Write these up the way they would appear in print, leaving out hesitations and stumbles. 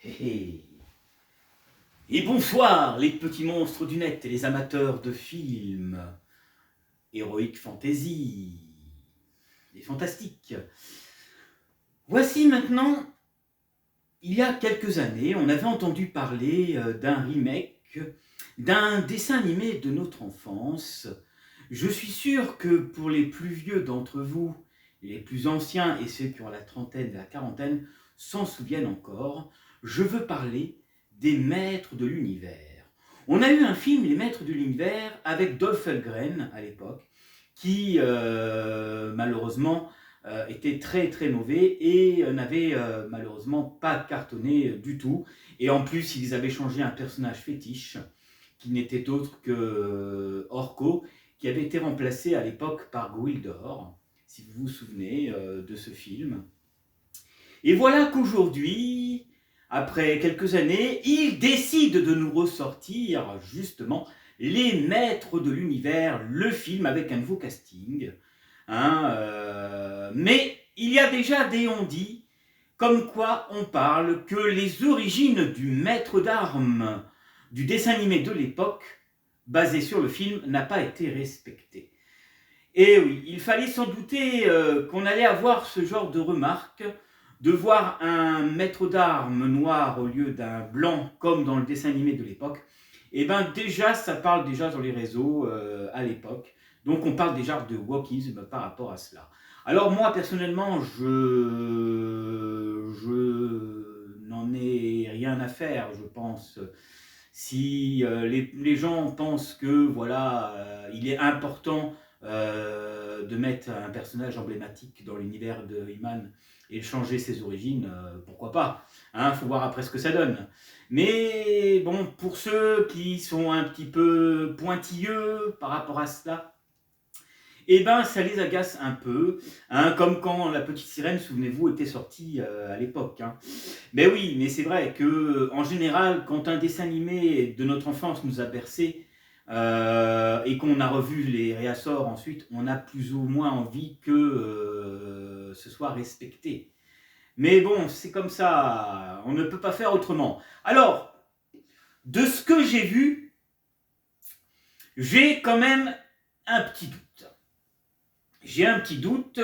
Hé, et bonsoir les petits monstres du net et les amateurs de films, Heroic Fantasy, et fantastiques. Voici maintenant, il y a quelques années, on avait entendu parler d'un remake, d'un dessin animé de notre enfance. Je suis sûr que pour les plus vieux d'entre vous, les plus anciens et ceux qui ont la trentaine et la quarantaine, s'en souviennent encore. Je veux parler des Maîtres de l'Univers. On a eu un film, Les Maîtres de l'Univers, avec Dolph Lundgren à l'époque, qui malheureusement était très très mauvais et n'avait malheureusement pas cartonné du tout. Et en plus, ils avaient changé un personnage fétiche qui n'était autre que Orko, qui avait été remplacé à l'époque par Gwildor, si vous vous souvenez de ce film. Et voilà qu'aujourd'hui, après quelques années, il décide de nous ressortir justement Les Maîtres de l'Univers, le film avec un nouveau casting. Mais il y a déjà des on-dit, comme quoi on parle que les origines du maître d'armes du dessin animé de l'époque, basé sur le film, n'a pas été respectée. Et oui, il fallait s'en douter qu'on allait avoir ce genre de remarques, de voir un maître d'armes noir au lieu d'un blanc, comme dans le dessin animé de l'époque. Et bien déjà, ça parle déjà sur les réseaux à l'époque. Donc on parle déjà de wokisme par rapport à cela. Alors moi, personnellement, je n'en ai rien à faire, je pense. Si les gens pensent que voilà, il est important de mettre un personnage emblématique dans l'univers de He-Man et de changer ses origines, pourquoi pas, hein, faut voir après ce que ça donne. Mais bon, pour ceux qui sont un petit peu pointilleux par rapport à cela, eh ben ça les agace un peu, hein, comme quand La Petite Sirène, souvenez-vous, était sortie à l'époque. Hein. Mais oui, mais c'est vrai que en général, quand un dessin animé de notre enfance nous a bercé et qu'on a revu les réassorts ensuite, on a plus ou moins envie que ce soit respecté. Mais bon, c'est comme ça, on ne peut pas faire autrement. Alors, de ce que j'ai vu, j'ai quand même un petit doute. J'ai un petit doute.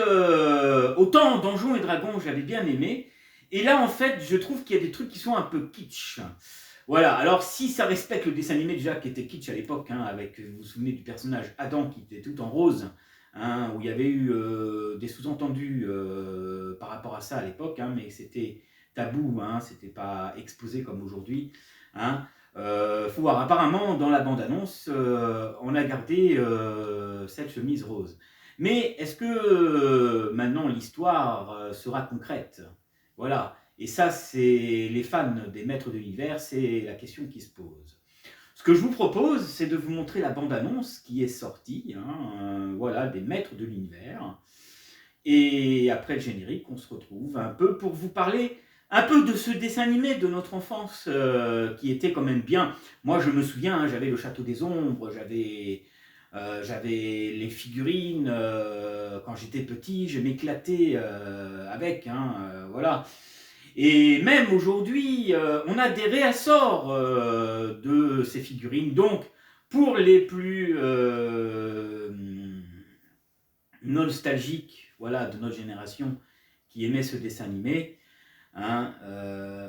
Autant Donjons et Dragons, j'avais bien aimé. Et là, en fait, je trouve qu'il y a des trucs qui sont un peu kitsch. Voilà, alors si ça respecte le dessin animé déjà qui était kitsch à l'époque, hein, avec, vous vous souvenez du personnage Adam qui était tout en rose, hein, où il y avait eu des sous-entendus par rapport à ça à l'époque, hein, mais c'était tabou, hein, c'était pas exposé comme aujourd'hui. Hein. Faut voir, apparemment dans la bande-annonce, on a gardé cette chemise rose. Mais est-ce que maintenant l'histoire sera concrète? Voilà. Et ça, c'est les fans des Maîtres de l'Univers, c'est la question qui se pose. Ce que je vous propose, c'est de vous montrer la bande-annonce qui est sortie, hein, voilà, des Maîtres de l'Univers. Et après le générique, on se retrouve un peu pour vous parler un peu de ce dessin animé de notre enfance qui était quand même bien. Moi, je me souviens, hein, j'avais le Château des Ombres, j'avais les figurines quand j'étais petit, je m'éclatais avec, hein, voilà. Et même aujourd'hui, on a des réassorts de ces figurines. Donc, pour les plus nostalgiques, voilà, de notre génération qui aimait ce dessin animé, hein,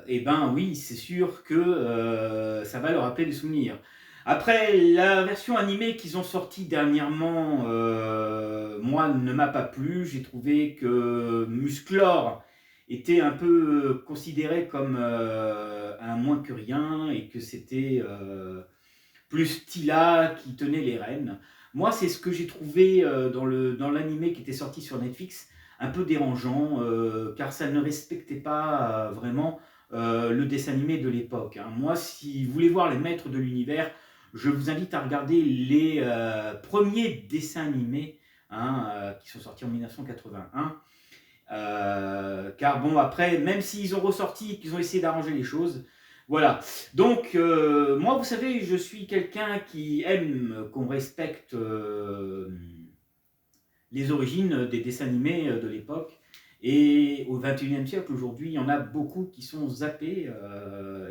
et ben oui, c'est sûr que ça va leur rappeler des souvenirs. Après, la version animée qu'ils ont sortie dernièrement, moi, ne m'a pas plu. J'ai trouvé que Musclor était un peu considéré comme un moins que rien et que c'était plus Tila qui tenait les rênes. Moi, c'est ce que j'ai trouvé dans l'animé qui était sorti sur Netflix, un peu dérangeant, car ça ne respectait pas vraiment le dessin animé de l'époque. Hein. Moi, si vous voulez voir les Maîtres de l'Univers, je vous invite à regarder les premiers dessins animés hein, qui sont sortis en 1981. Car bon, après, même s'ils ont ressorti, qu'ils ont essayé d'arranger les choses, voilà. Donc, moi, vous savez, je suis quelqu'un qui aime qu'on respecte les origines des dessins animés de l'époque. Et au XXIe siècle, aujourd'hui, il y en a beaucoup qui sont zappés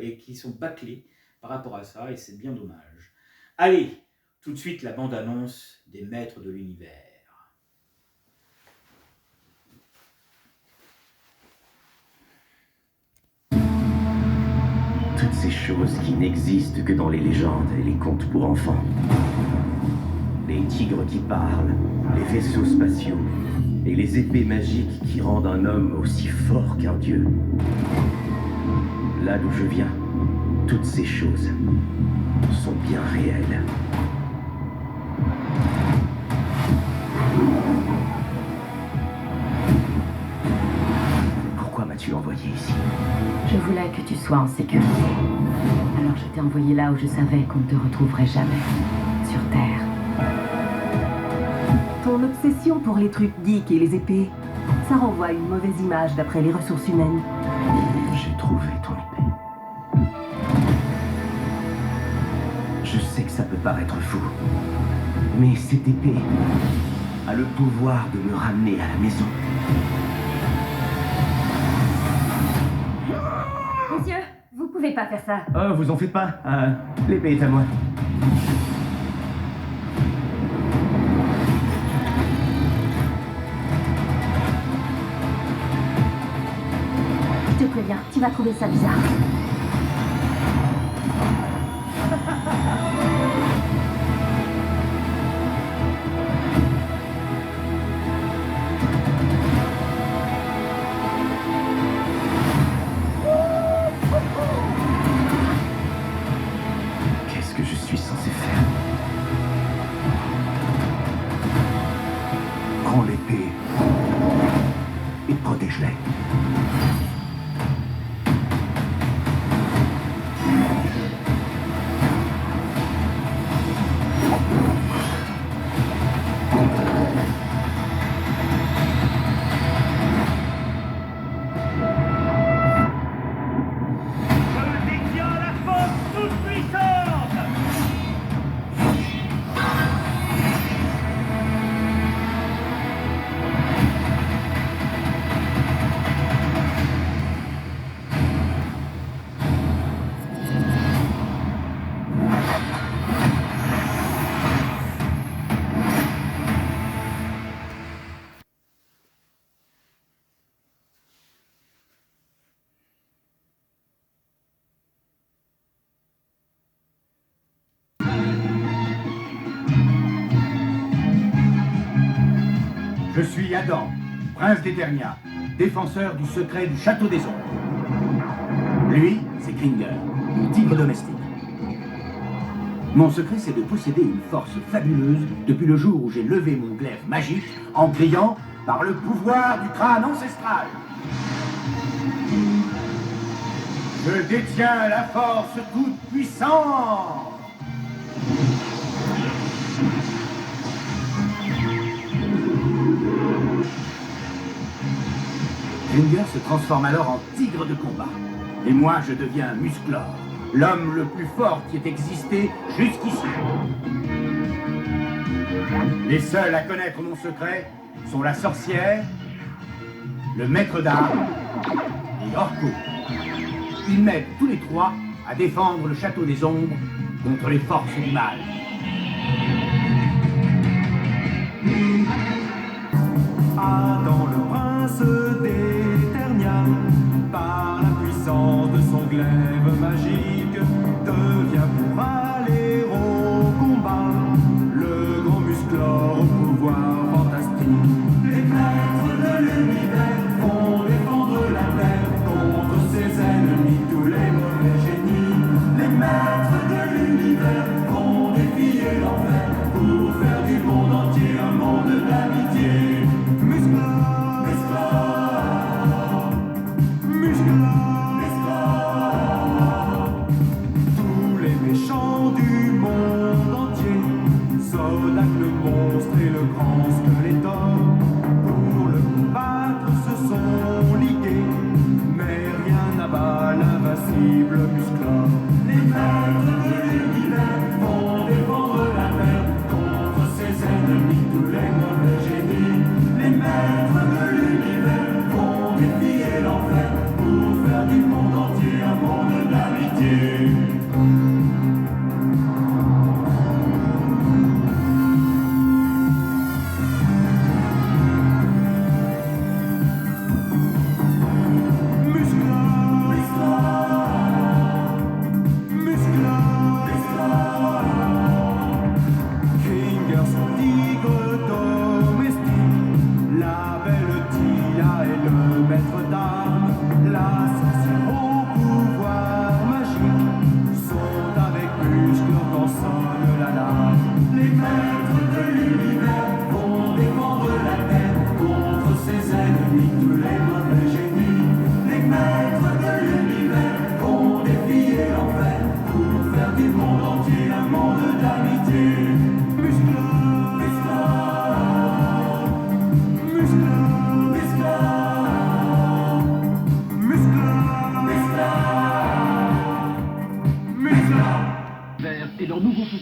et qui sont bâclés par rapport à ça, et c'est bien dommage. Allez, tout de suite la bande-annonce des Maîtres de l'Univers. Toutes ces choses qui n'existent que dans les légendes et les contes pour enfants. Les tigres qui parlent, les vaisseaux spatiaux et les épées magiques qui rendent un homme aussi fort qu'un dieu. Là d'où je viens, toutes ces choses sont bien réelles. Pourquoi m'as-tu envoyé ici? Je voulais que tu sois en sécurité. Alors je t'ai envoyé là où je savais qu'on ne te retrouverait jamais. Sur Terre. Ton obsession pour les trucs geeks et les épées, ça renvoie à une mauvaise image d'après les ressources humaines. J'ai trouvé ton épée. Je sais que ça peut paraître fou, mais cette épée a le pouvoir de me ramener à la maison. Monsieur, vous pouvez pas faire ça. Oh, vous en faites pas. L'épée est à moi. Je te préviens, tu vas trouver ça bizarre. Qu'est-ce que je suis censé faire? Prends l'épée et protège-les. Je suis Adam, prince d'Eternia, défenseur du secret du château des ombres. Lui, c'est Kringer, mon tigre domestique. Mon secret, c'est de posséder une force fabuleuse depuis le jour où j'ai levé mon glaive magique en criant par le pouvoir du crâne ancestral. Je détiens la force toute puissante. Kringer se transforme alors en tigre de combat. Et moi, je deviens Musclor, l'homme le plus fort qui ait existé jusqu'ici. Les seuls à connaître mon secret sont la sorcière, le maître d'armes et Orko. Ils m'aident tous les trois à défendre le château des ombres contre les forces du mal. Adam, le prince d'Eternia, par la puissance de son glaive magique, devient pour aller au combat le grand Musclor au pouvoir fantastique. Les maîtres de l'univers vont défendre la terre contre ses ennemis, tous les mauvais génies. Les maîtres de l'univers vont défier l'enfer pour faire du monde entier un monde d'amitié. Tous les méchants du monde entier, Zodak le monstre et le grand Skeletor, pour le combattre se sont ligués, mais rien n'abat l'invincible Musclor. Les maîtres de l'univers vont défendre la terre contre ses ennemis, tous les mauvais génies. Les maîtres de l'univers vont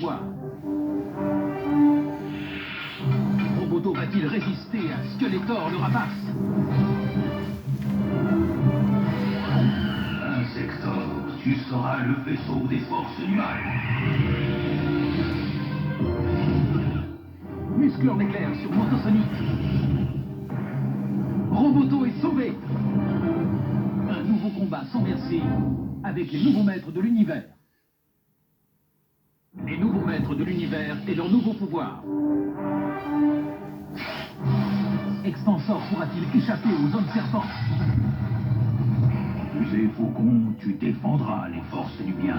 pouvoir. Roboto va-t-il résister à Skeletor le rapace? Insector, tu seras le vaisseau des forces du mal. Musclor l'éclair sur Motosonic. Roboto est sauvé. Un nouveau combat sans merci avec les nouveaux maîtres de l'univers. Les nouveaux maîtres de l'univers et leurs nouveaux pouvoirs. Expansor pourra-t-il échapper aux hommes serpents? Fusée Faucon, tu défendras les forces du bien.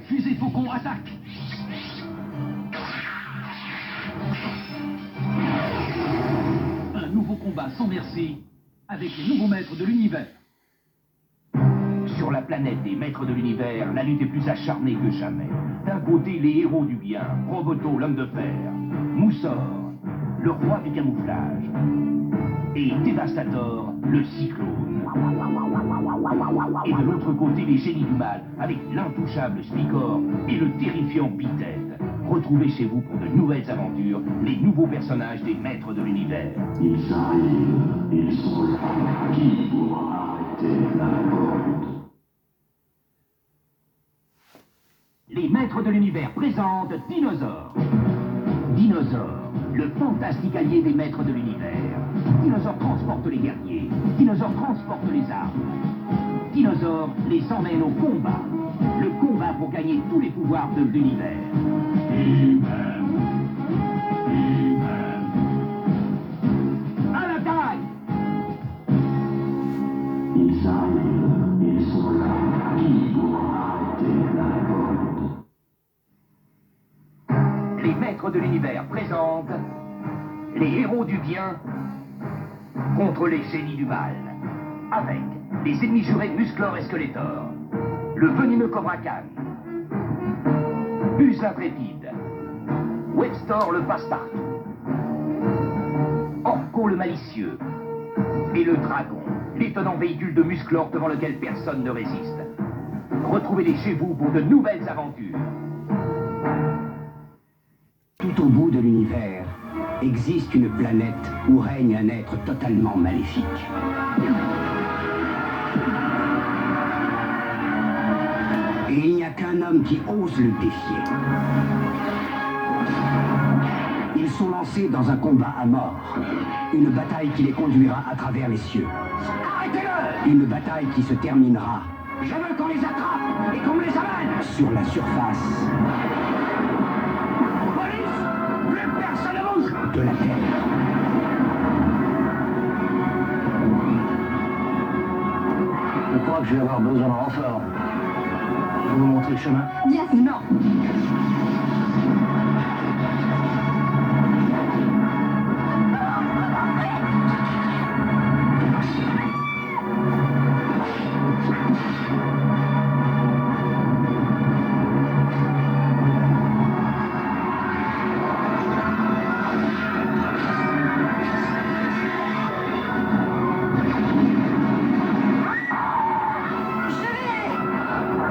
Fusée Faucon attaque. Un nouveau combat sans merci avec les nouveaux maîtres de l'univers. Sur la planète des maîtres de l'univers, la lutte est plus acharnée que jamais. D'un côté, les héros du bien, Roboto, l'homme de fer, Moussor, le roi du camouflage, et Dévastator, le cyclone. Et de l'autre côté, les génies du mal, avec l'intouchable Spikor et le terrifiant Bited. Retrouvez chez vous pour de nouvelles aventures les nouveaux personnages des maîtres de l'univers. Ils arrivent, ils sont là. Qui pourra arrêter la révolte? Les maîtres de l'univers présentent Dinosaure. Dinosaure, le fantastique allié des maîtres de l'univers. Dinosaure transporte les guerriers. Dinosaure transporte les armes. Dinosaure les emmène au combat. Le combat pour gagner tous les pouvoirs de l'univers. À la taille! Ils arrivent, ils sont là. Qui pourra arrêter la révolte? Les maîtres de l'univers présentent les héros du bien contre les génies du mal. Avec les ennemis jurés Musclor et Skeletor, le venimeux Cobra Khan, Buzz l'intrépide, Webstor le passe-partout, Orko le malicieux et le dragon, l'étonnant véhicule de Musclor devant lequel personne ne résiste. Retrouvez-les chez vous pour de nouvelles aventures. Tout au bout de l'univers existe une planète où règne un être totalement maléfique. Et il n'y a qu'un homme qui ose le défier. Ils sont lancés dans un combat à mort. Une bataille qui les conduira à travers les cieux. Arrêtez-le! Une bataille qui se terminera. Je veux qu'on les attrape et qu'on me les amène sur la surface. De la Terre. Je crois que je vais avoir besoin d'un renfort. Vous me montrez le chemin? Bien sûr. Non.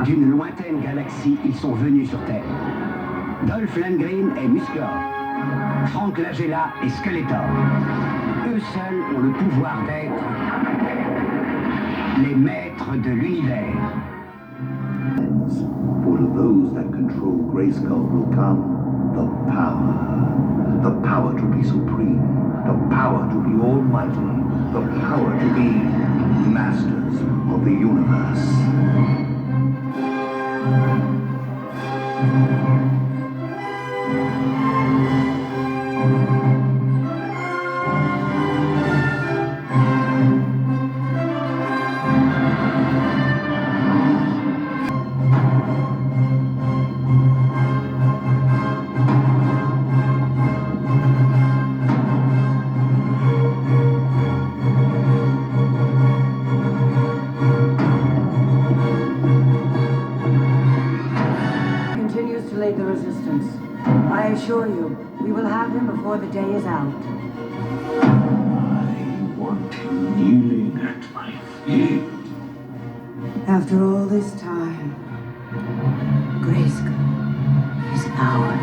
D'une lointaine galaxie, ils sont venus sur Terre. Dolph Lundgren et Musclor, Frank Langella et Skeletor. Eux seuls ont le pouvoir d'être les maîtres de l'univers. For to those that control Grayskull will come the power to be supreme, the power to be almighty, the power to be masters of the universe. The resistance. I assure you, we will have him before the day is out. I want him kneeling at my feet. After all this time, Grayskull is ours.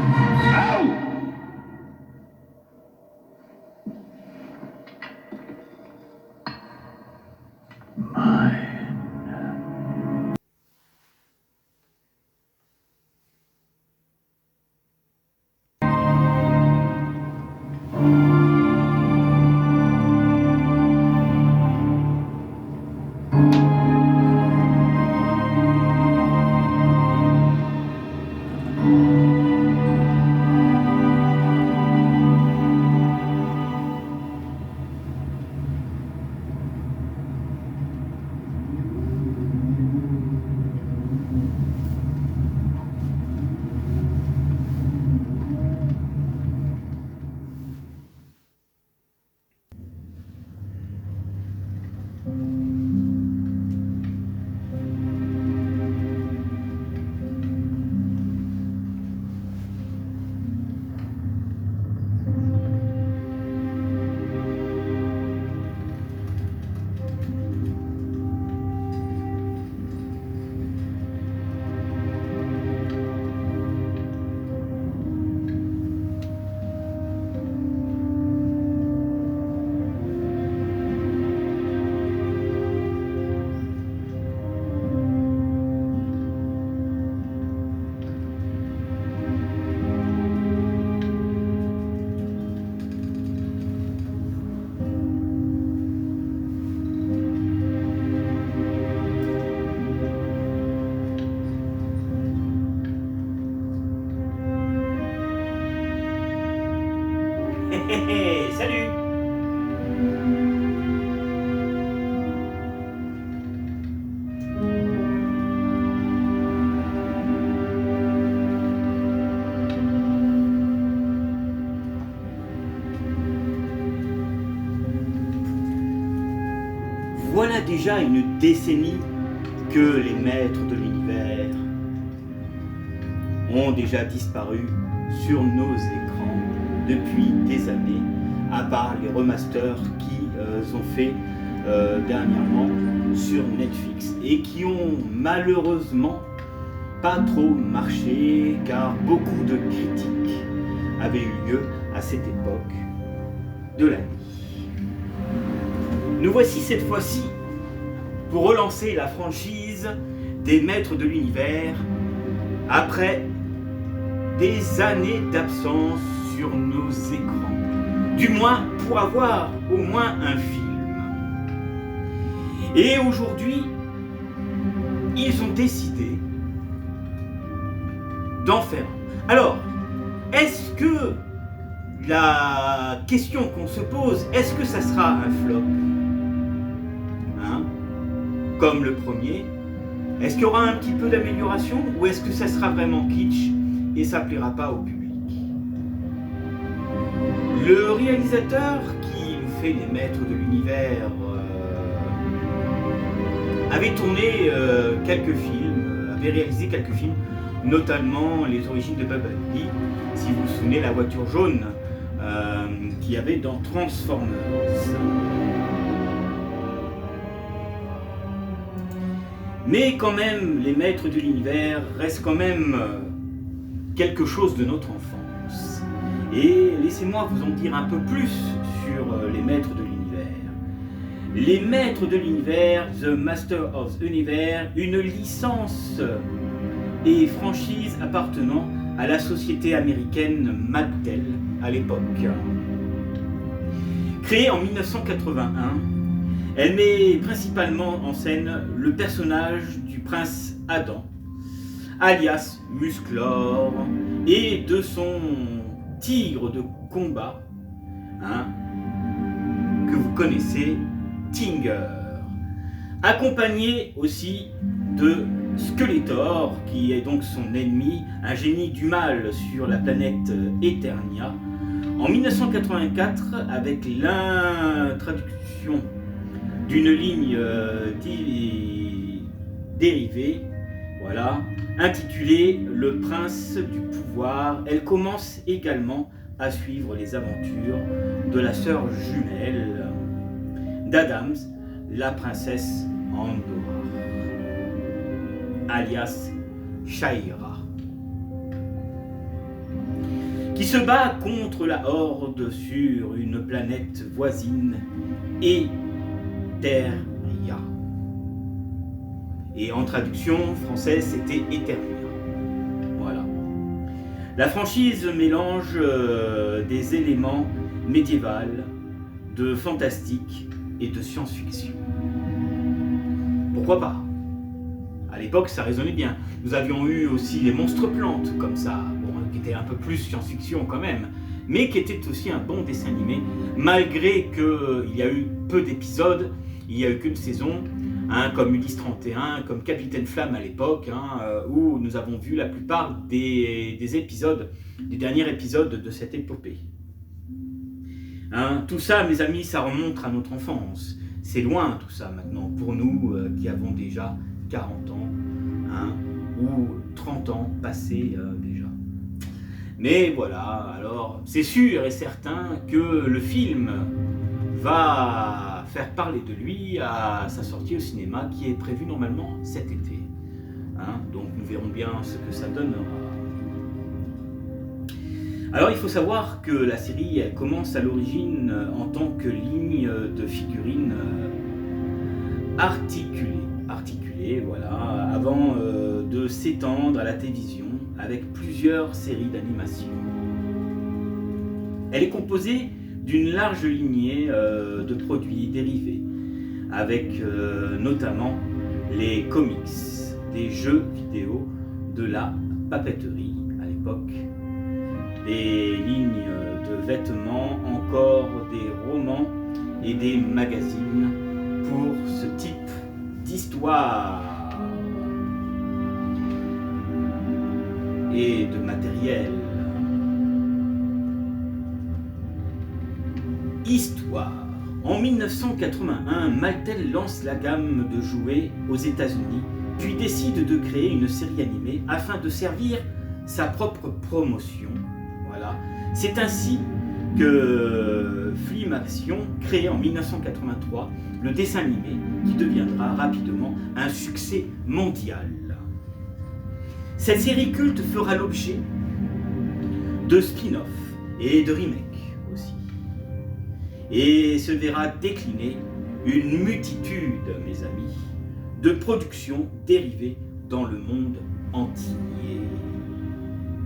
Salut! Voilà déjà une décennie que les maîtres de l'univers ont déjà disparu sur nos écrans depuis des années, à part les remasters qu'ils ont fait dernièrement sur Netflix et qui ont malheureusement pas trop marché car beaucoup de critiques avaient eu lieu à cette époque de l'année. Nous voici cette fois-ci pour relancer la franchise des Maîtres de l'Univers après des années d'absence sur nos écrans, du moins pour avoir au moins un film. Et aujourd'hui, ils ont décidé d'en faire un. Alors, est-ce que la question qu'on se pose, est-ce que ça sera un flop, hein, comme le premier? Est-ce qu'il y aura un petit peu d'amélioration ou est-ce que ça sera vraiment kitsch et ça plaira pas au public? Le réalisateur qui nous fait les Maîtres de l'Univers avait tourné quelques films, avait réalisé quelques films, notamment Les Origines de Bumblebee, si vous vous souvenez, la voiture jaune qu'il y avait dans Transformers. Mais quand même, les Maîtres de l'Univers restent quand même quelque chose de notre enfance. Et laissez-moi vous en dire un peu plus sur les Maîtres de l'Univers. Les Maîtres de l'Univers, The Master of the Universe, une licence et franchise appartenant à la société américaine Mattel à l'époque. Créée en 1981, elle met principalement en scène le personnage du prince Adam, alias Musclor, et de son tigre de combat, hein, que vous connaissez, Stinger, accompagné aussi de Skeletor, qui est donc son ennemi, un génie du mal sur la planète Eternia, en 1984, avec l'introduction d'une ligne dérivée, voilà, intitulée Le Prince du Pouvoir. Elle commence également à suivre les aventures de la sœur jumelle d'Adams, la princesse Andorra. alias Shaira, qui se bat contre la Horde sur une planète voisine, Eternia. Et en traduction française, c'était Eternia. Voilà. La franchise mélange des éléments médiévaux, de fantastique et de science-fiction. Pourquoi pas? À l'époque, ça résonnait bien. Nous avions eu aussi les monstres plantes, comme ça, bon, qui étaient un peu plus science-fiction quand même, mais qui était aussi un bon dessin animé, malgré qu'il y a eu peu d'épisodes, il n'y a eu qu'une saison, hein, comme Ulysse 31, comme Capitaine Flamme à l'époque, hein, où nous avons vu la plupart des épisodes, des derniers épisodes de cette épopée. Hein, tout ça, mes amis, ça remonte à notre enfance. C'est loin tout ça maintenant, pour nous qui avons déjà 40 ans, hein, ou 30 ans passés déjà. Mais voilà, alors c'est sûr et certain que le film va faire parler de lui à sa sortie au cinéma qui est prévue normalement cet été. Hein, donc nous verrons bien ce que ça donnera. Alors il faut savoir que la série elle commence à l'origine en tant que ligne de figurines articulées, voilà, avant de s'étendre à la télévision avec plusieurs séries d'animation. Elle est composée d'une large lignée de produits dérivés, avec notamment les comics, des jeux vidéo, de la papeterie à l'époque, des lignes de vêtements, encore des romans et des magazines pour ce type d'histoire et de matériel. Histoire. En 1981, Mattel lance la gamme de jouets aux États-Unis, puis décide de créer une série animée afin de servir sa propre promotion. Voilà. C'est ainsi que Flimaction crée en 1983 le dessin animé qui deviendra rapidement un succès mondial. Cette série culte fera l'objet de spin-off et de remake aussi, et se verra décliner une multitude, mes amis, de productions dérivées dans le monde entier,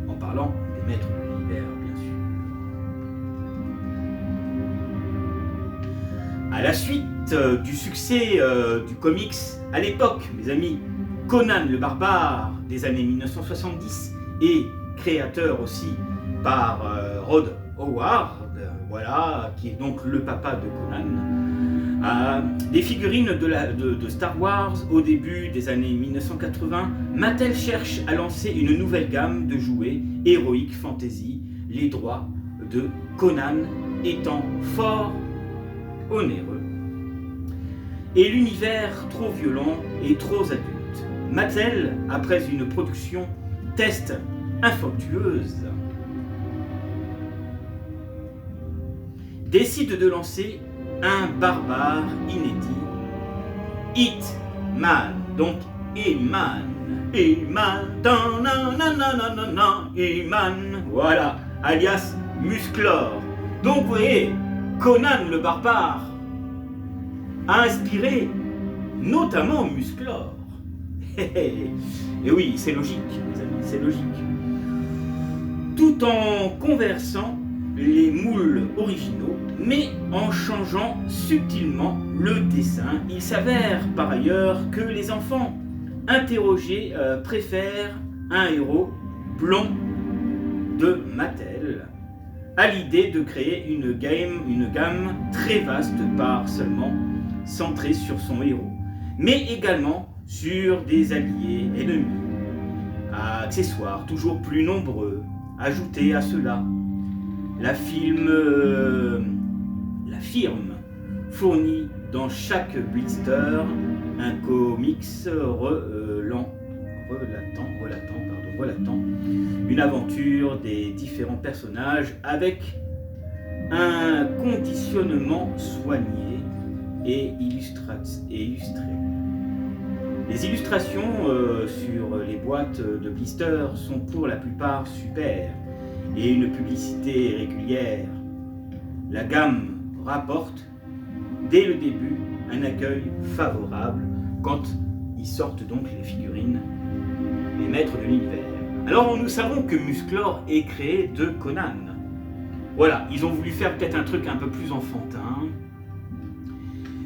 en parlant des maîtres de l'univers, bien sûr. À la suite du succès du comics à l'époque, mes amis, Conan le Barbare des années 1970 et créateur aussi par Rod Howard, voilà, qui est donc le papa de Conan, des figurines de Star Wars au début des années 1980, Mattel cherche à lancer une nouvelle gamme de jouets Heroic Fantasy, les droits de Conan étant fort onéreux et l'univers trop violent et trop adulte. Mattel, après une production test infructueuse, décide de lancer un barbare inédit, Hitman, donc Hitman, Hitman, voilà, alias Musclor. Donc vous voyez, Conan le barbare a inspiré notamment Musclor. Et oui, c'est logique, mes amis, c'est logique. Tout en conversant les moules originaux, mais en changeant subtilement le dessin. Il s'avère par ailleurs que les enfants interrogés préfèrent un héros blond de Mattel à l'idée de créer une gamme très vaste, pas seulement centrée sur son héros, mais également sur des alliés ennemis, accessoires toujours plus nombreux. Ajoutés à cela, la firme fournit dans chaque blister un comics relatant une aventure des différents personnages avec un conditionnement soigné et illustré. Les illustrations sur les boîtes de blisters sont pour la plupart super et une publicité régulière. La gamme rapporte dès le début un accueil favorable quand ils sortent donc les figurines, les maîtres de l'univers. Alors nous savons que Musclor est créé de Conan. Voilà, ils ont voulu faire peut-être un truc un peu plus enfantin.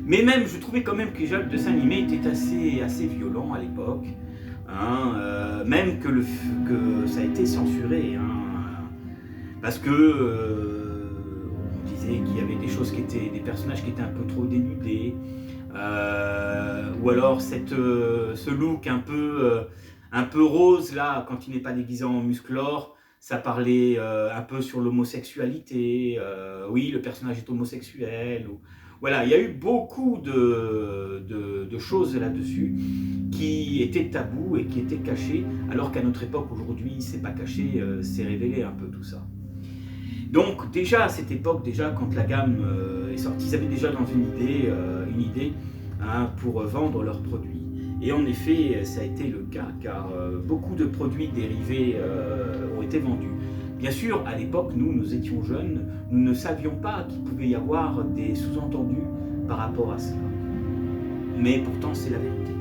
Mais même, je trouvais quand même que déjà le dessin animé était assez violent à l'époque. Hein, même que ça a été censuré. Hein, parce que on disait qu'il y avait des choses des personnages qui étaient un peu trop dénudés. Ou alors ce look un peu rose là, quand il n'est pas déguisé en Musclor, ça parlait un peu sur l'homosexualité. Oui, le personnage est homosexuel. Voilà, il y a eu beaucoup de choses là-dessus qui étaient tabous et qui étaient cachées, alors qu'à notre époque aujourd'hui, c'est pas caché, c'est révélé un peu tout ça. Donc déjà à cette époque, quand la gamme est sortie, ils avaient déjà dans une idée hein, pour vendre leurs produits. Et en effet, ça a été le cas, car beaucoup de produits dérivés ont été vendus. Bien sûr, à l'époque, nous étions jeunes, nous ne savions pas qu'il pouvait y avoir des sous-entendus par rapport à cela. Mais pourtant, c'est la vérité.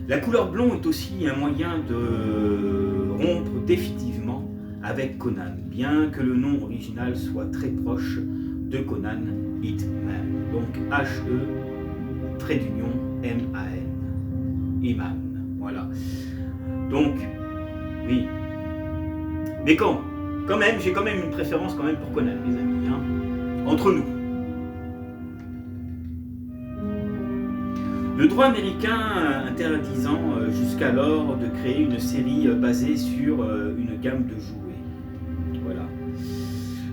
La couleur blond est aussi un moyen de rompre définitivement avec Conan, bien que le nom original soit très proche de Conan Hitman. Donc H-E, trait d'union, M-A-N. Iman, voilà. Donc, oui. Mais quand même, j'ai quand même une préférence quand même pour Conan, les amis, hein, entre nous. Le droit américain interdisant jusqu'alors de créer une série basée sur une gamme de jouets. Voilà.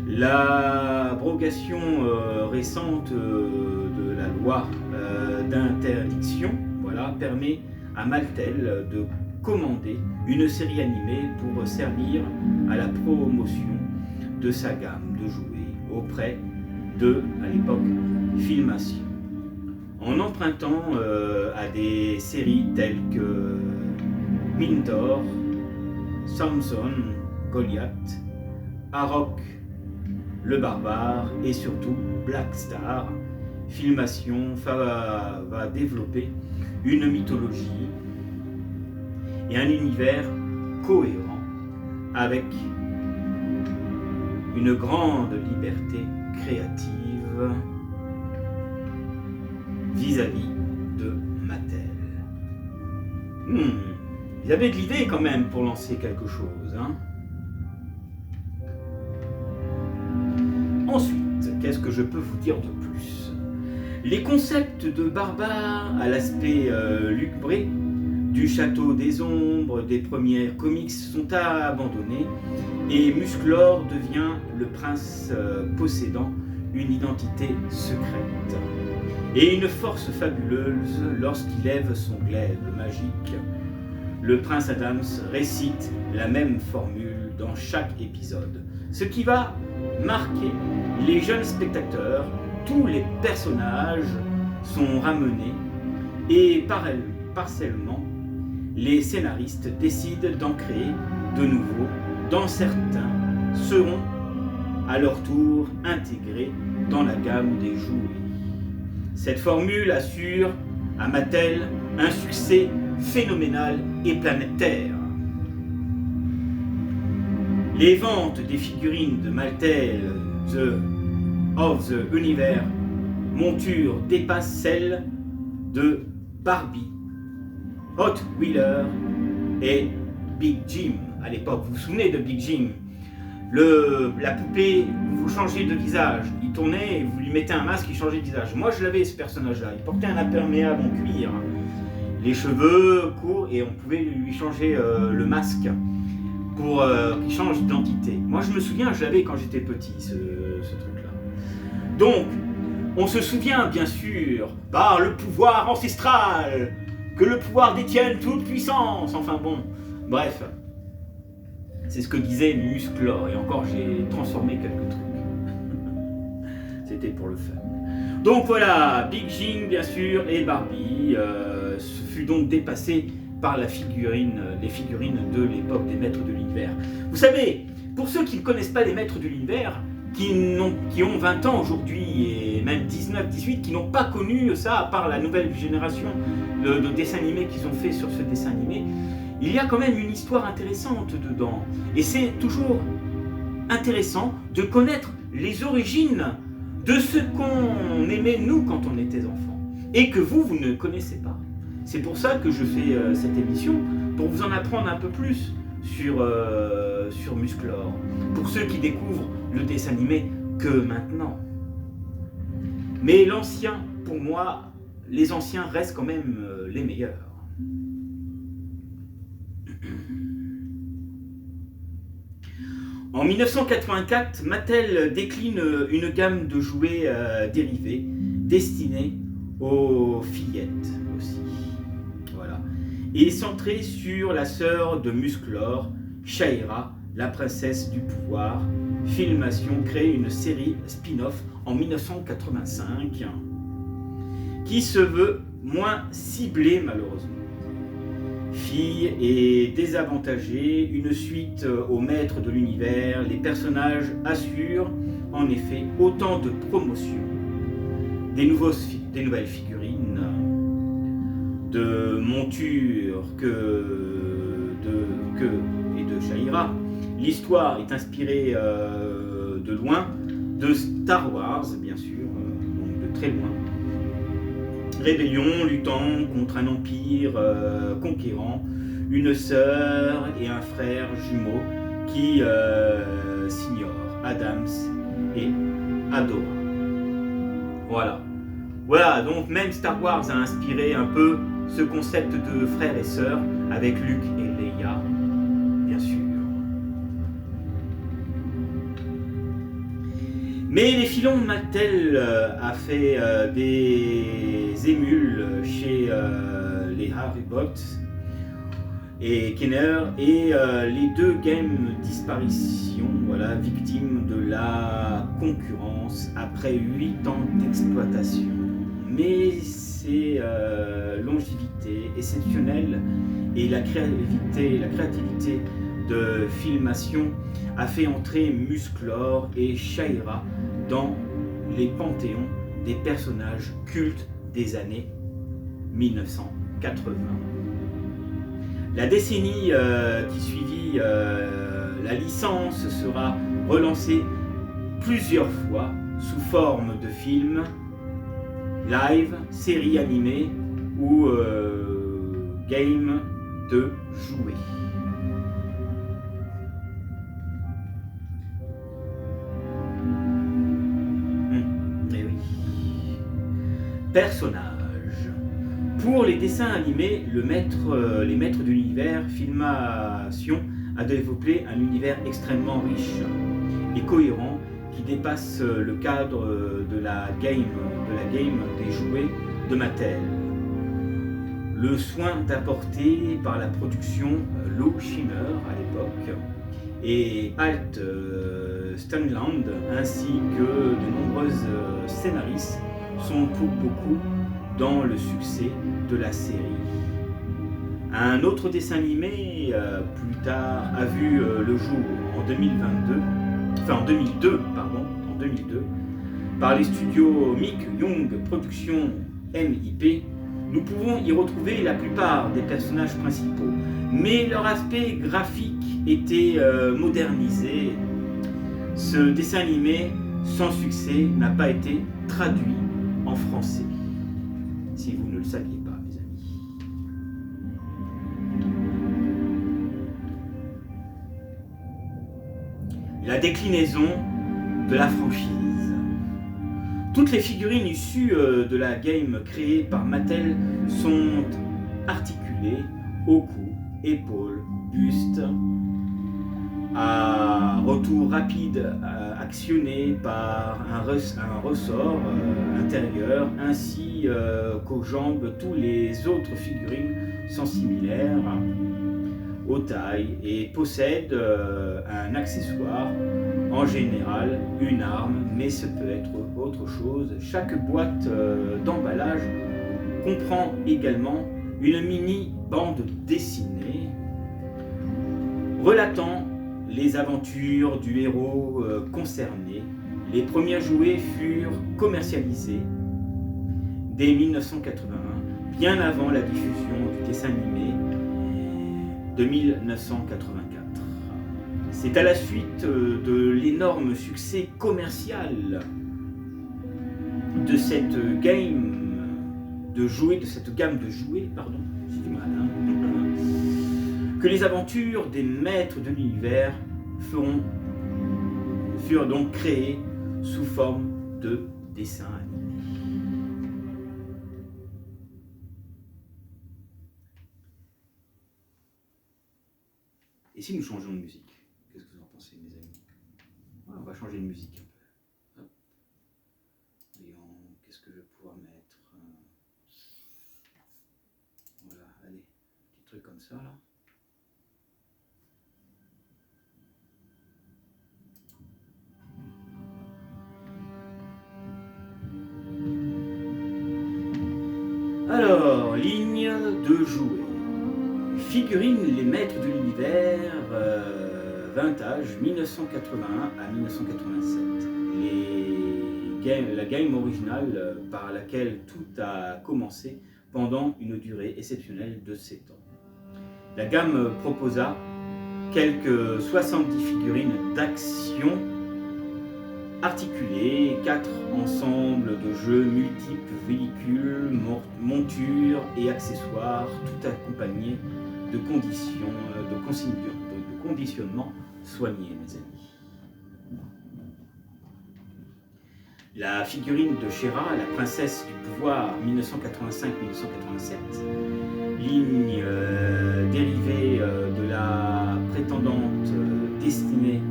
L'abrogation récente de la loi d'interdiction, voilà, permet à Mattel de commander une série animée pour servir à la promotion de sa gamme de jouets auprès de, à l'époque, Filmation. En empruntant à des séries telles que Mintor, Samson, Goliath, Arok, le Barbare et surtout Black Star, Filmation va développer une mythologie et un univers cohérent avec une grande liberté créative vis-à-vis de Mattel. Ils avaient de l'idée quand même pour lancer quelque chose. Hein. Ensuite, qu'est-ce que je peux vous dire de plus? Les concepts de barbares à l'aspect lugubré du Château des Ombres, des premières comics sont abandonnés et Musclor devient le prince possédant une identité secrète et une force fabuleuse lorsqu'il lève son glaive magique. Le prince Adams récite la même formule dans chaque épisode, ce qui va marquer les jeunes spectateurs. Tous les personnages sont ramenés et partiellement, les scénaristes décident d'en créer de nouveaux, dont certains seront à leur tour intégrés dans la gamme des jouets. Cette formule assure à Mattel un succès phénoménal et planétaire. Les ventes des figurines de Mattel of the Universe monture dépassent celles de Barbie, Hot Wheeler et Big Jim. À l'époque, vous vous souvenez de Big Jim? La poupée, vous changez de visage. Il tournait et vous lui mettez un masque, il changeait de visage. Moi, je l'avais, ce personnage-là. Il portait un imperméable en cuir, les cheveux courts, et on pouvait lui changer le masque pour qu'il change d'identité. Moi, je me souviens, je l'avais quand j'étais petit, ce truc-là. Donc, on se souvient, bien sûr, par le pouvoir ancestral, que le pouvoir détienne toute puissance. Enfin bon, bref. C'est ce que disait Musclor, et encore j'ai transformé quelques trucs. C'était pour le fun. Donc voilà, Big Jim bien sûr et Barbie fut donc dépassé par les figurines de l'époque des maîtres de l'univers. Vous savez, pour ceux qui ne connaissent pas les maîtres de l'univers, qui ont 20 ans aujourd'hui et même 19, 18, qui n'ont pas connu ça à part la nouvelle génération de dessins animés qu'ils ont fait sur ce dessin animé, il y a quand même une histoire intéressante dedans. Et c'est toujours intéressant de connaître les origines de ce qu'on aimait nous quand on était enfants et que vous ne connaissez pas. C'est pour ça que je fais cette émission, pour vous en apprendre un peu plus sur Musclor, pour ceux qui découvrent le dessin animé que maintenant. Mais l'ancien, pour moi, les anciens restent quand même les meilleurs. En 1984, Mattel décline une gamme de jouets dérivés destinés aux fillettes aussi. Voilà. Et centré sur la sœur de Musclor, Shaira, la princesse du pouvoir. Filmation crée une série spin-off en 1985 qui se veut moins ciblée malheureusement. Fille et désavantagée, une suite au maître de l'univers, les personnages assurent en effet autant de promotion, des nouvelles figurines, de montures et de Shaira. L'histoire est inspirée de loin de Star Wars, bien sûr, donc de très loin. Rébellion luttant contre un empire conquérant, une sœur et un frère jumeaux qui s'ignorent, Adams et Adora. Voilà, donc même Star Wars a inspiré un peu ce concept de frères et sœurs avec Luke et Leia, bien sûr. Mais les filons Mattel a fait des émules chez les Haribots et Kenner et les deux games disparition, voilà, victimes de la concurrence après 8 ans d'exploitation. Mais c'est longévité exceptionnelle et la créativité de filmation a fait entrer Musclor et Shaira dans les panthéons des personnages cultes des années 1980. La décennie qui suivit, la licence sera relancée plusieurs fois sous forme de films, live, séries animées ou game de jouets. Personnages. Pour les dessins animés, les maîtres de l'univers Filmation a développé un univers extrêmement riche et cohérent qui dépasse le cadre de la game des jouets de Mattel. Le soin d'apporter par la production Low Shimmer à l'époque et Alt Stanland ainsi que de nombreuses scénaristes sont pour beaucoup dans le succès de la série. Un autre dessin animé plus tard a vu le jour en 2002 par les studios Mick Young Productions MIP. Nous pouvons y retrouver la plupart des personnages principaux, mais leur aspect graphique était modernisé. Ce dessin animé sans succès n'a pas été traduit en français, si vous ne le saviez pas, mes amis. La déclinaison de la franchise. Toutes les figurines issues de la game créée par Mattel sont articulées au cou, épaules, buste, à retour rapide actionné par un ressort intérieur ainsi qu'aux jambes. Tous les autres figurines sont similaires aux tailles et possèdent un accessoire en général une arme, mais ce peut être autre chose. Chaque boîte d'emballage comprend également une mini bande dessinée relatant les aventures du héros concerné. Les premiers jouets furent commercialisés dès 1981, bien avant la diffusion du dessin animé de 1984. C'est à la suite de l'énorme succès commercial de cette gamme de jouets, j'ai du mal, que les aventures des maîtres de l'univers furent donc créées sous forme de dessins animés. Et si nous changeons de musique? Qu'est-ce que vous en pensez, mes amis? On va changer de musique un peu. Hop. Voyons, qu'est-ce que je vais pouvoir mettre? Voilà, allez, petit truc comme ça là. Alors, ligne de jouets. Figurines les maîtres de l'univers, vintage 1981 à 1987. La game originale par laquelle tout a commencé pendant une durée exceptionnelle de 7 ans. La gamme proposa quelques 70 figurines d'action articulées, 4 ensembles de jeux, multiples véhicules, montures et accessoires, tout accompagné de conditionnement soigné, mes amis. La figurine de She-Ra, la princesse du pouvoir 1985-1987, ligne dérivée de la prétendante destinée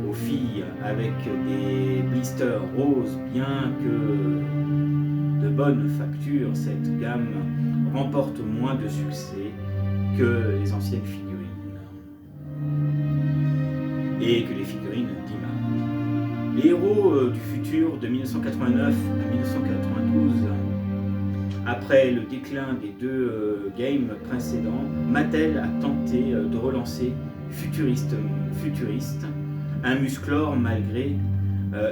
aux filles avec des blisters roses, bien que de bonne facture, cette gamme remporte moins de succès que les anciennes figurines et que les figurines d'image. Les héros du futur de 1989 à 1992, après le déclin des deux games précédents, Mattel a tenté de relancer futuriste un musclore malgré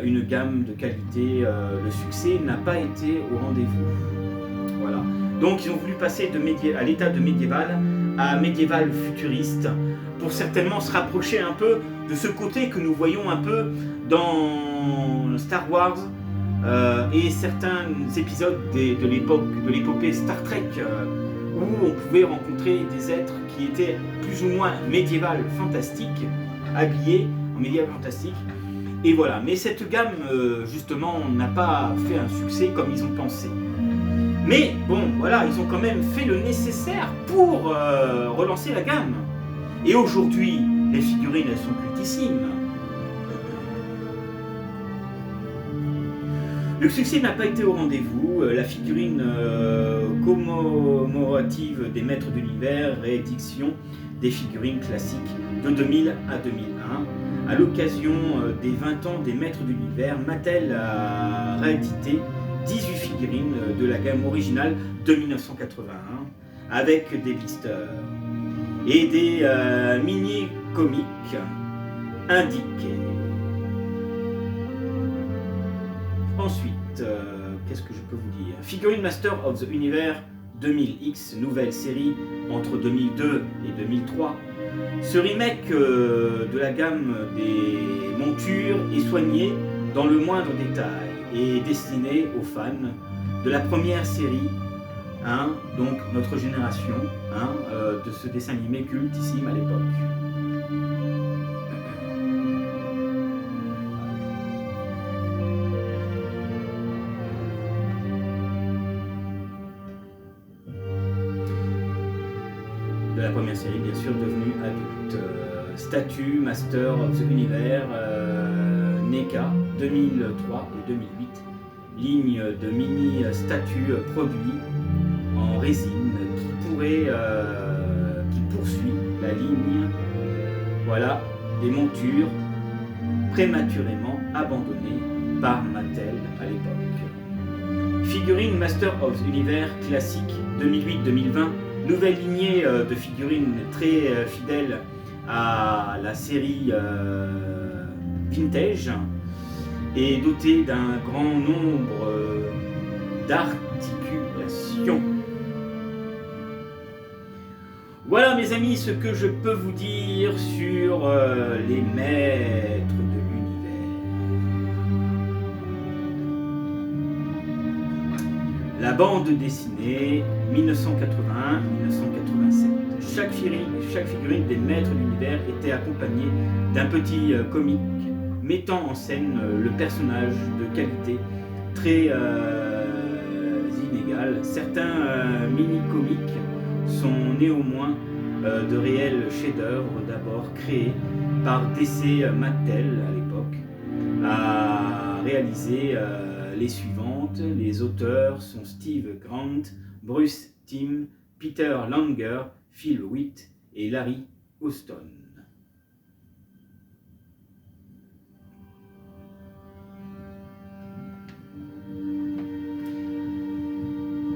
une gamme de qualité. Le succès n'a pas été au rendez-vous. Voilà. Donc ils ont voulu passer à l'état de médiéval à médiéval futuriste pour certainement se rapprocher un peu de ce côté que nous voyons un peu dans Star Wars et certains épisodes de l'épopée Star Trek où on pouvait rencontrer des êtres qui étaient plus ou moins médiéval fantastique, habillés en médiéval fantastique. Et voilà, mais cette gamme justement n'a pas fait un succès comme ils ont pensé. Mais bon, voilà, ils ont quand même fait le nécessaire pour relancer la gamme. Et aujourd'hui, les figurines, elles sont cultissimes. Le succès n'a pas été au rendez-vous. La figurine commémorative des maîtres de l'univers, réédition des figurines classiques de 2000 à 2001. À l'occasion des 20 ans des maîtres de l'univers, Mattel a réédité 18 figurines de la gamme originale de 1981 avec des blisters et des mini-comics indiqués. Ensuite, qu'est-ce que je peux vous dire? Figurine Master of the Universe 2000X, nouvelle série entre 2002 et 2003. Ce remake de la gamme des montures est soigné dans le moindre détail et destiné aux fans de la première série, donc notre génération, de ce dessin animé cultissime à l'époque. De la première série, bien sûr, devenue adulte. Statue Master of the Universe, NECA 2003 et 2008, ligne de mini statues produits en résine qui poursuit la ligne, voilà, des montures prématurément abandonné par Mattel à l'époque. Figurine Master of the Universe classique 2008-2020, nouvelle lignée de figurines très fidèle à la série vintage et dotée d'un grand nombre d'articulations. Voilà mes amis ce que je peux vous dire sur les maîtres de l'univers. La bande dessinée 1981-1987. Chaque figurine des maîtres de l'univers était accompagnée d'un petit comic mettant en scène le personnage de qualité très inégale. Certains mini-comics sont néanmoins de réels chefs-d'œuvre d'abord créés par DC Mattel à l'époque, a réalisé les suivantes. Les auteurs sont Steve Grant, Bruce Timm, Peter Langer, Phil Witt et Larry Houston.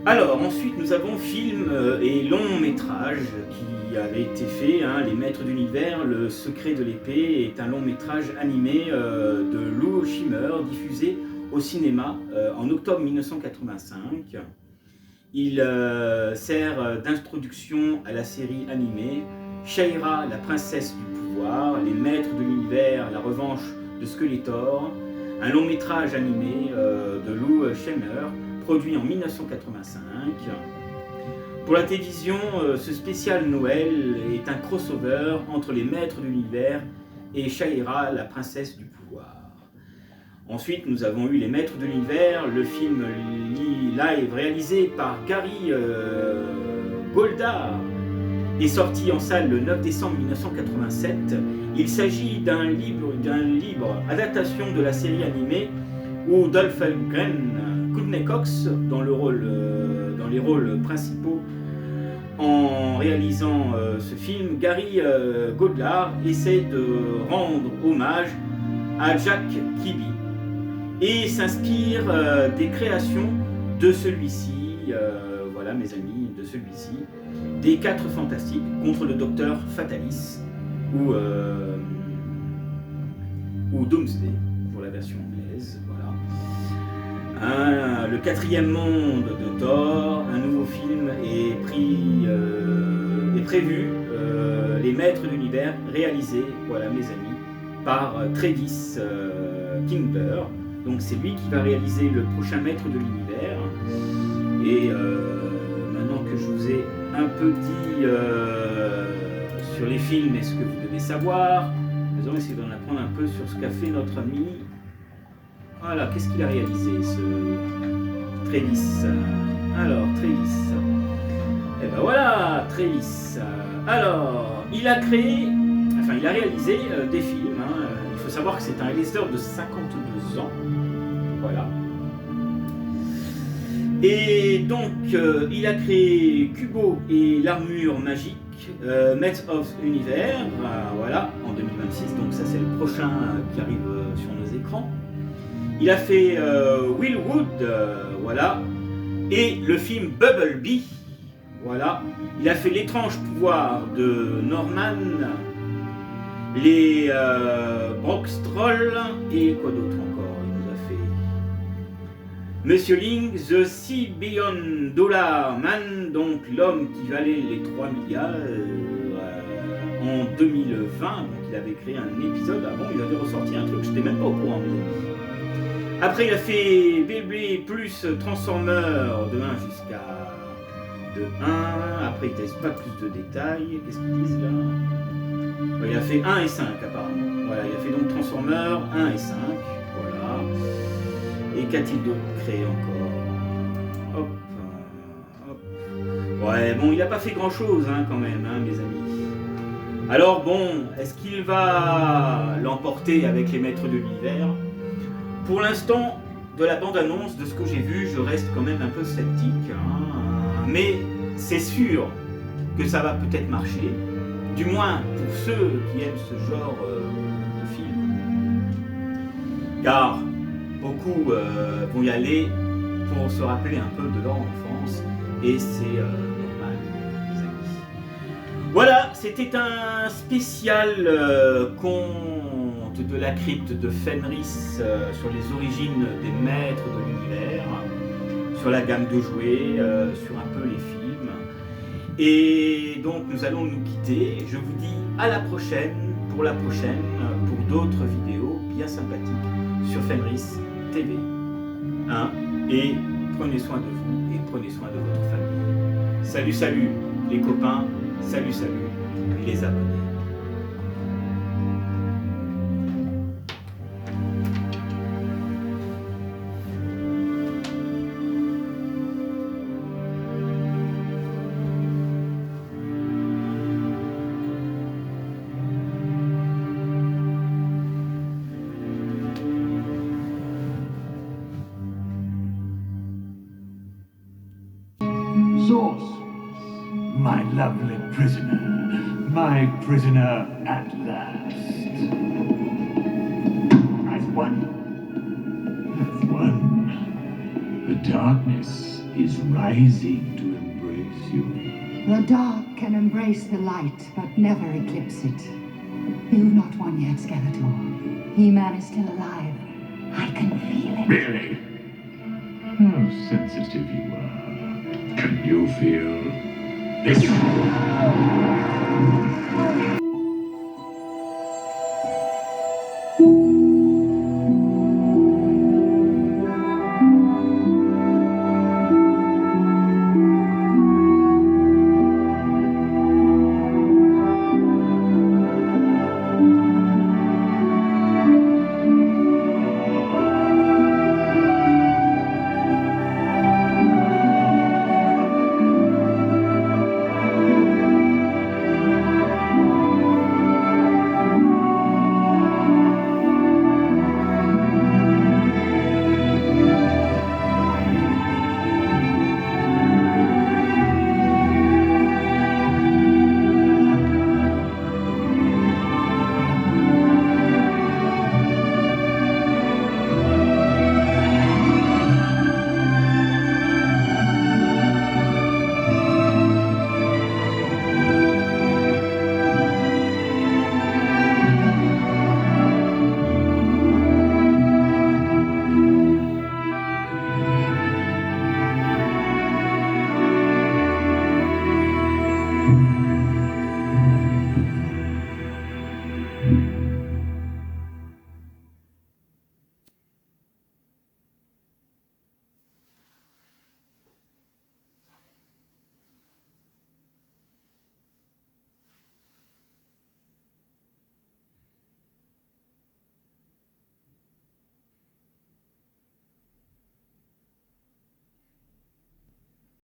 Alors, ensuite, nous avons film et long métrage qui avait été fait. Les Maîtres d'Univers, Le Secret de l'Épée est un long métrage animé de Lou Scheimer, diffusé au cinéma en octobre 1985. Il sert d'introduction à la série animée She-Ra, la princesse du pouvoir, Les Maîtres de l'Univers, La revanche de Skeletor, un long métrage animé de Lou Scheimer, produit en 1985. Pour la télévision, ce spécial Noël est un crossover entre les Maîtres de l'Univers et She-Ra, la princesse du pouvoir. Ensuite, nous avons eu les Maîtres de l'Univers, le film live réalisé par Gary Goldar est sorti en salle le 9 décembre 1987. Il s'agit d'un libre adaptation de la série animée où Dolph Lundgren, Courtney Cox dans les rôles principaux. En réalisant ce film, Gary Goldar essaie de rendre hommage à Jack Kirby et s'inspire des créations de celui-ci, voilà mes amis, de celui-ci, des 4 Fantastiques contre le Docteur Fatalis ou Doomsday pour la version anglaise, voilà. Le 4e monde de Thor, un nouveau film est prévu, Les Maîtres de l'Univers, réalisé, voilà mes amis, par Travis Kingler. Donc c'est lui qui va réaliser le prochain Maître de l'Univers. Et maintenant que je vous ai un peu dit sur les films et ce que vous devez savoir, nous allons essayer d'en apprendre un peu sur ce qu'a fait notre ami. Voilà, qu'est-ce qu'il a réalisé, ce Travis? Alors, Travis. Et ben voilà, Travis. Alors, il a réalisé des films. Il faut savoir que c'est un réalisateur de 52 ans. Voilà. Et donc, il a créé Kubo et l'armure magique, Maîtres of Universe, voilà, en 2026. Donc ça, c'est le prochain qui arrive sur nos écrans. Il a fait Will Wood, voilà, et le film Bumblebee, voilà. Il a fait L'étrange pouvoir de Norman, les Brockstrolls, et quoi d'autre encore il nous a fait? Monsieur Ling, The $6 Billion Man, donc l'homme qui valait les 3 milliards en 2020, donc il avait créé un épisode avant, il avait ressorti un truc, j'étais même pas au courant. Après, il a fait BB plus Transformers de 1 jusqu'à 1. Après, il ne laisse pas plus de détails. Qu'est-ce qu'ils disent là? Il a fait 1 et 5 apparemment. Voilà, il a fait donc Transformers 1 et 5. Voilà. Et qu'a-t-il d'autre créé encore? Hop, hop. Ouais, bon, il n'a pas fait grand-chose quand même, mes amis. Alors bon, est-ce qu'il va l'emporter avec les Maîtres de l'Univers? Pour l'instant, de la bande-annonce, de ce que j'ai vu, je reste quand même un peu sceptique. Mais c'est sûr que ça va peut-être marcher. Du moins pour ceux qui aiment ce genre de film. car beaucoup vont y aller pour se rappeler un peu de leur enfance, et c'est normal, les amis. Voilà, c'était un spécial conte de la crypte de Fenris sur les origines des maîtres de l'univers, sur la gamme de jouets, sur un peu les films. Et donc nous allons nous quitter. Je vous dis à la prochaine, pour d'autres vidéos bien sympathiques sur Fenris TV. Et prenez soin de vous et prenez soin de votre famille. Salut, salut les copains, salut, salut les abonnés. Source, my lovely prisoner at last. I've won. The darkness is rising to embrace you. The dark can embrace the light, but never eclipse it. You've not won yet, Skeletor. He-Man is still alive. I can feel it. Really? How sensitive you are. Can you feel this?